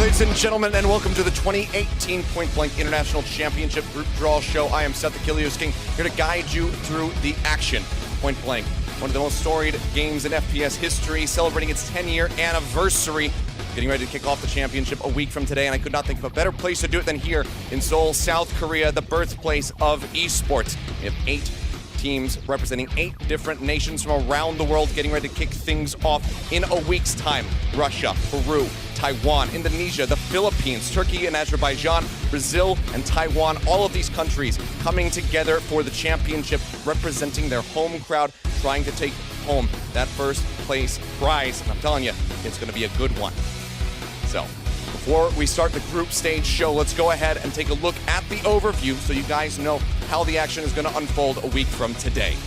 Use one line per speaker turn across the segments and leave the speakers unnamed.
Ladies and gentlemen, and welcome to the 2018 Point Blank International Championship Group Draw Show. I am Seth Achilles King, here to guide you through the action. Point Blank, one of the most storied games in FPS history, celebrating its 10-year anniversary. Getting ready to kick off the championship a week from today, and I could not think of a better place to do it than here in Seoul, South Korea, the birthplace of esports. We have 8 teams representing 8 different nations from around the world getting ready to kick things off in a week's time. Russia, Peru, Taiwan, Indonesia, the Philippines, Turkey and Azerbaijan, Brazil and Taiwan, all of these countries coming together for the championship, representing their home crowd, trying to take home that first place prize. And I'm telling you, it's going to be a good one. So, before we start the group stage show, let's go ahead and take a look at the overview so you guys know how the action is going to unfold a week from today.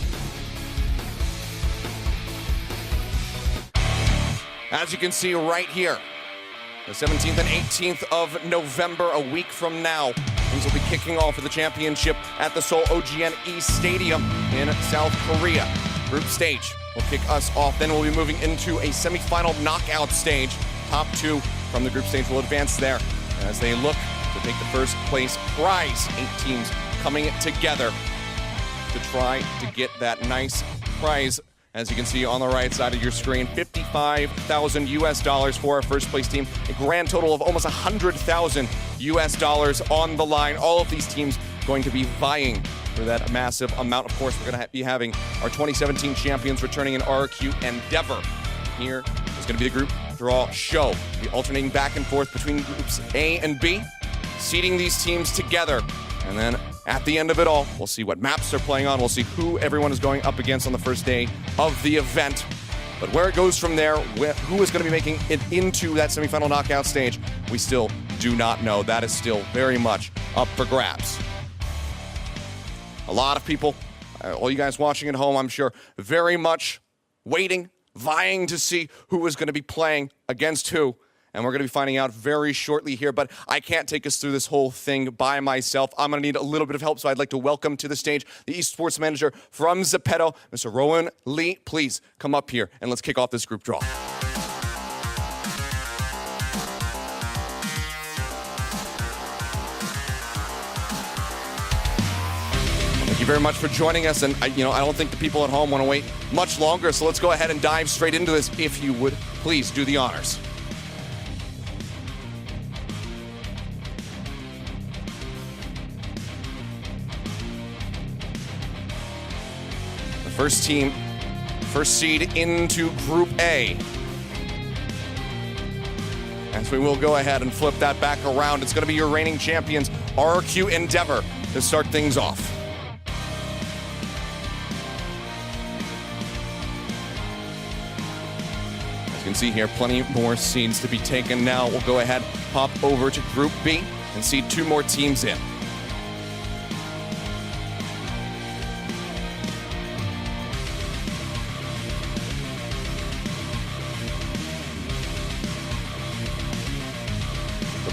As you can see right here, the 17th and 18th of November, a week from now, things will be kicking off for the championship at the Seoul OGN East Stadium in South Korea. Group stage will kick us off. Then we'll be moving into a semifinal knockout stage. Top 2 from the group stage will advance there as they look to take the first place prize. 8 teams coming together to try to get that nice prize. As you can see on the right side of your screen, $55,000 US for our first place team. A grand total of almost $100,000 US on the line. All of these teams going to be vying for that massive amount. Of course, we're going to be having our 2017 champions returning in RQ Endeavor. Here is going to be the group draw show. We'll be alternating back and forth between groups A and B, seeding these teams together. And then at the end of it all, we'll see what maps they're playing on. We'll see who everyone is going up against on the first day of the event. But where it goes from there, who is going to be making it into that semifinal knockout stage, we still do not know. That is still very much up for grabs. A lot of people, all you guys watching at home, I'm sure, very much waiting, vying to see who is going to be playing against who. And we're going to be finding out very shortly here, but I can't take us through this whole thing by myself. I'm going to need a little bit of help, so I'd like to welcome to the stage the esports manager from Zepeto, Mr. Rowan Lee. Please come up here and let's kick off this group draw. Thank you very much for joining us, and I don't think the people at home want to wait much longer, so let's go ahead and dive straight into this. If you would, please do the honors. First team, first seed into Group A. As we will go ahead and flip that back around, it's going to be your reigning champions, RQ Endeavor, to start things off. As you can see here, plenty more seeds to be taken now. We'll go ahead, pop over to Group B, and seed 2 more teams in.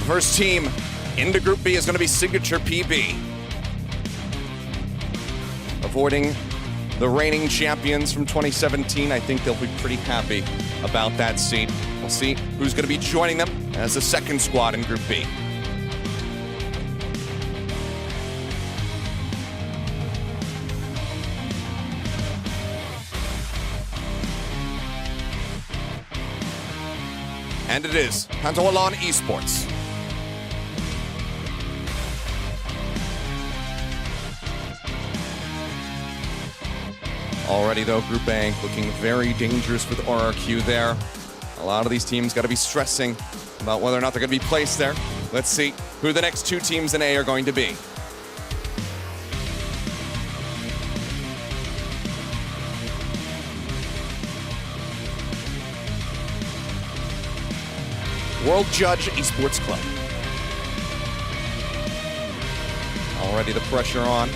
First team into Group B is going to be Signature PB. Avoiding the reigning champions from 2017, I think they'll be pretty happy about that seat. We'll see who's going to be joining them as the second squad in Group B. And it is Pantawalan Esports. Already, though, Group A looking very dangerous with RRQ there. A lot of these teams got to be stressing about whether or not they're going to be placed there. Let's see who the next 2 teams in A are going to be. World Judge Esports Club. Already the pressure on.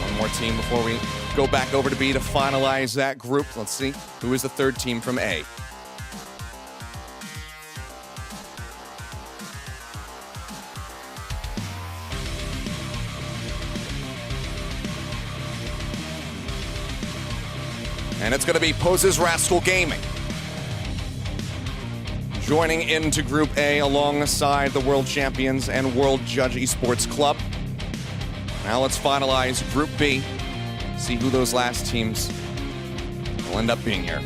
One more team before we go back over to B to finalize that group. Let's see who is the 3rd team from A. And it's going to be Poses Rascal Gaming. joining into Group A alongside the World Champions and World Judge Esports Club. Now let's finalize Group B, see who those last teams will end up being here.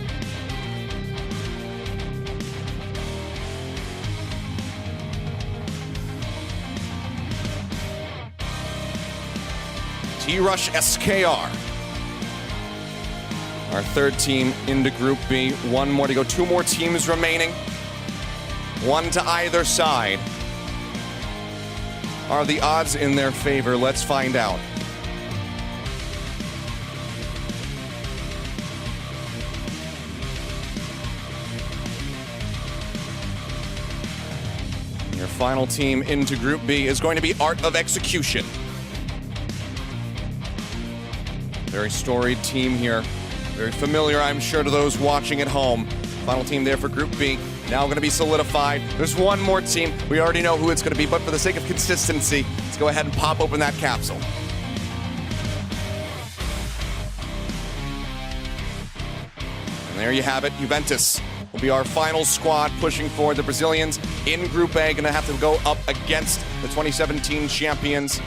T-Rush SKR, our third team into Group B. One more to go. Two more teams remaining. One to either side. Are the odds in their favor? Let's find out. Your final team into Group B is going to be Art of Execution. Very storied team here. Very familiar, I'm sure, to those watching at home. Final team there for Group B. Now going to be solidified. There's one more team. We already know who it's going to be, but for the sake of consistency, let's go ahead and pop open that capsule. And there you have it. Juventus will be our final squad pushing forward. The Brazilians in Group A going to have to go up against the 2017 champions,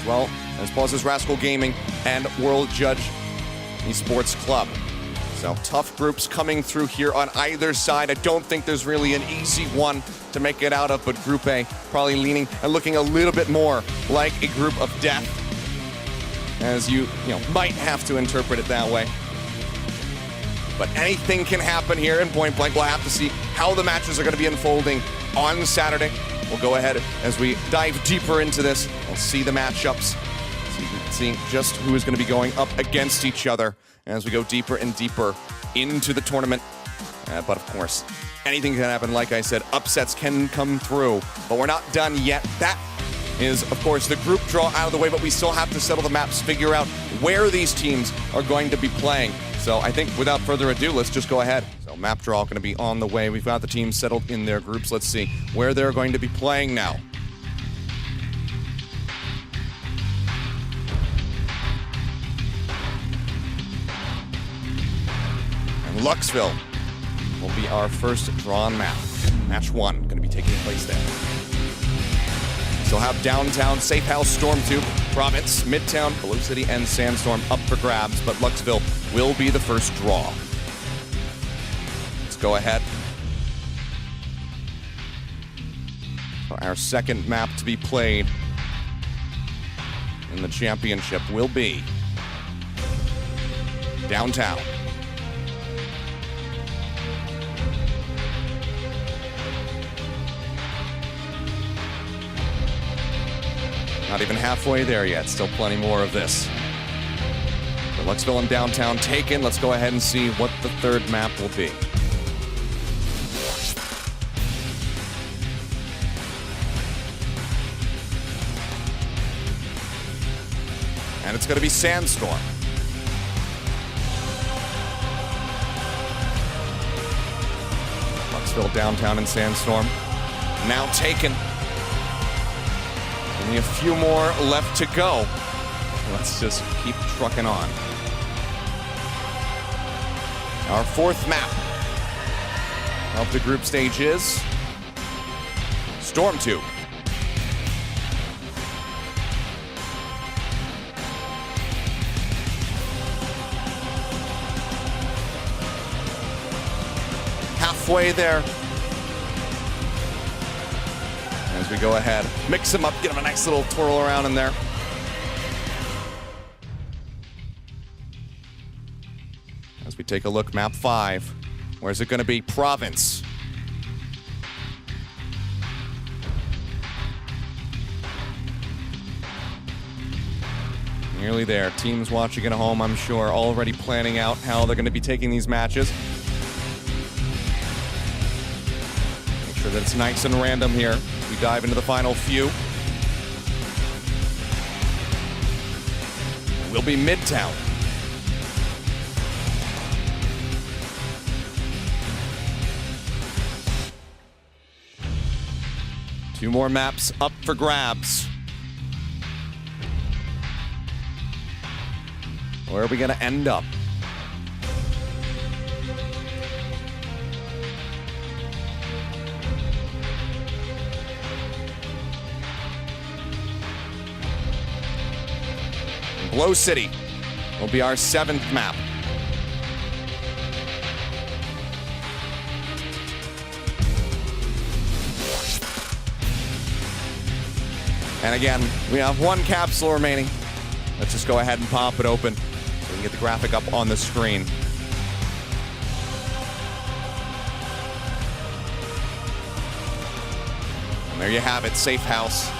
as well as Pauses Rascal Gaming and World Judge Esports Club. So tough groups coming through here on either side. I don't think there's really an easy one to make it out of, but Group A probably leaning and looking a little bit more like a group of death, as you might have to interpret it that way. But anything can happen here in Point Blank. We'll have to see how the matches are going to be unfolding on Saturday. We'll go ahead as we dive deeper into this. We'll see the matchups, so you can see just who is going to be going up against each other as we go deeper and deeper into the tournament. But of course, anything can happen. Like I said, upsets can come through, but we're not done yet. That is, of course, the group draw out of the way, but we still have to settle the maps, figure out where these teams are going to be playing. So I think without further ado, let's just go ahead. So map draw going to be on the way. We've got the teams settled in their groups. Let's see where they're going to be playing now. Luxville will be our first drawn map. Match 1 going to be taking place there. Still have Downtown, Safe House, Storm 2, Province, Midtown, Blue City, and Sandstorm up for grabs, but Luxville will be the first draw. Let's go ahead. Our second map to be played in the championship will be Downtown. Not even halfway there yet. Still plenty more of this. But Luxville and Downtown taken. Let's go ahead and see what the third map will be. And it's going to be Sandstorm. Luxville, Downtown, and Sandstorm now taken. Only a few more left to go. Let's just keep trucking on. Our fourth map of the group stage is Storm 2. Halfway there. As we go ahead, mix them up, get them a nice little twirl around in there. As we take a look, map 5. Where's it going to be? Province. Nearly there. Teams watching at home, I'm sure, already planning out how they're going to be taking these matches. Make sure that it's nice and random here. We dive into the final few. We'll be Midtown. Two more maps up for grabs. Where are we going to end up? Blow City will be our 7th map. And again, we have 1 capsule remaining. Let's just go ahead and pop it open so we can get the graphic up on the screen. And there you have it, Safe House.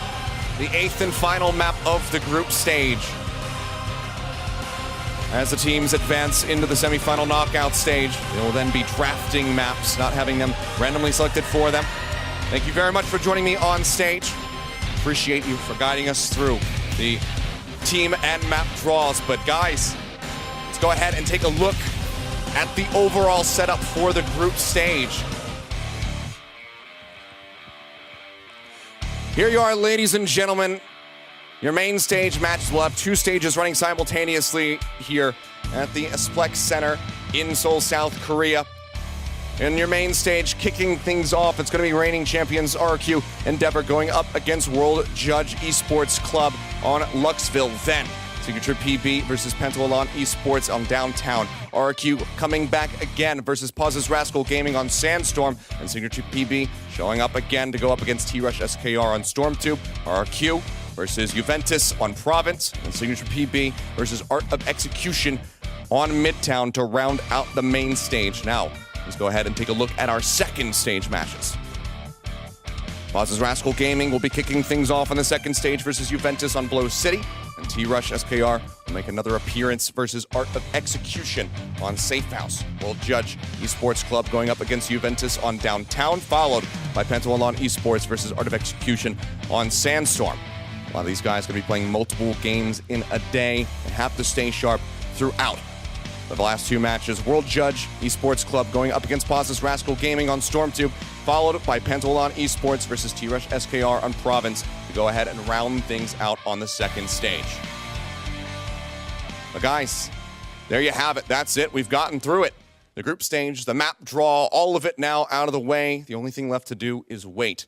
The 8th and final map of the group stage. As the teams advance into the semifinal knockout stage, they will then be drafting maps, not having them randomly selected for them. Thank you very much for joining me on stage. Appreciate you for guiding us through the team and map draws. But guys, let's go ahead and take a look at the overall setup for the group stage. Here you are, ladies and gentlemen. Your main stage matches will have 2 stages running simultaneously here at the Splex Center in Seoul, South Korea. In your main stage, kicking things off, it's going to be reigning champions RQ Endeavor going up against World Judge Esports Club on Luxville. Then, Signature PB versus Pentavalon Esports on Downtown. RQ coming back again versus Pauses Rascal Gaming on Sandstorm. And Signature PB showing up again to go up against T-Rush SKR on Stormtube. RQ versus Juventus on Province. And Signature PB versus Art of Execution on Midtown to round out the main stage. Now, let's go ahead and take a look at our 2nd stage matches. Pauses Rascal Gaming will be kicking things off on the 2nd stage versus Juventus on Blow City. And T-Rush SKR will make another appearance versus Art of Execution on Safe House. World Judge Esports Club going up against Juventus on Downtown, followed by Pentavalon Esports versus Art of Execution on Sandstorm. A lot of these guys are going to be playing multiple games in a day and have to stay sharp throughout. The last 2 matches, World Judge Esports Club going up against Pauses Rascal Gaming on Stormtube, followed by Pentavalon Esports versus T-Rush SKR on Province to go ahead and round things out on the 2nd stage. But guys, there you have it. That's it. We've gotten through it. The group stage, the map draw, all of it now out of the way. The only thing left to do is wait.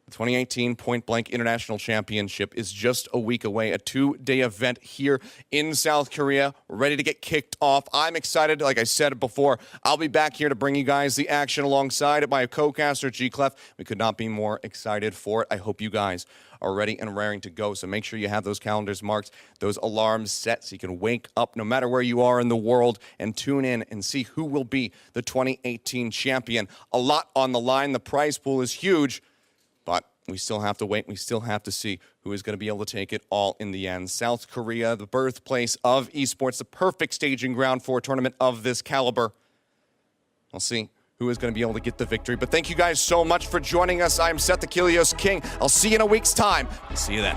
The 2018 Point Blank International Championship is just a week away, a 2-day event here in South Korea, ready to get kicked off. I'm excited. Like I said before, I'll be back here to bring you guys the action alongside my co-caster, G-Clef. We could not be more excited for it. I hope you guys are ready and raring to go, so make sure you have those calendars marked, those alarms set, so you can wake up no matter where you are in the world and tune in and see who will be the 2018 champion. A lot on the line. The prize pool is huge. But we still have to wait. We still have to see who is going to be able to take it all in the end. South Korea, the birthplace of esports, the perfect staging ground for a tournament of this caliber. We'll see who is going to be able to get the victory. But thank you guys so much for joining us. I'm Seth the Kilios King. I'll see you in a week's time. I'll see you then.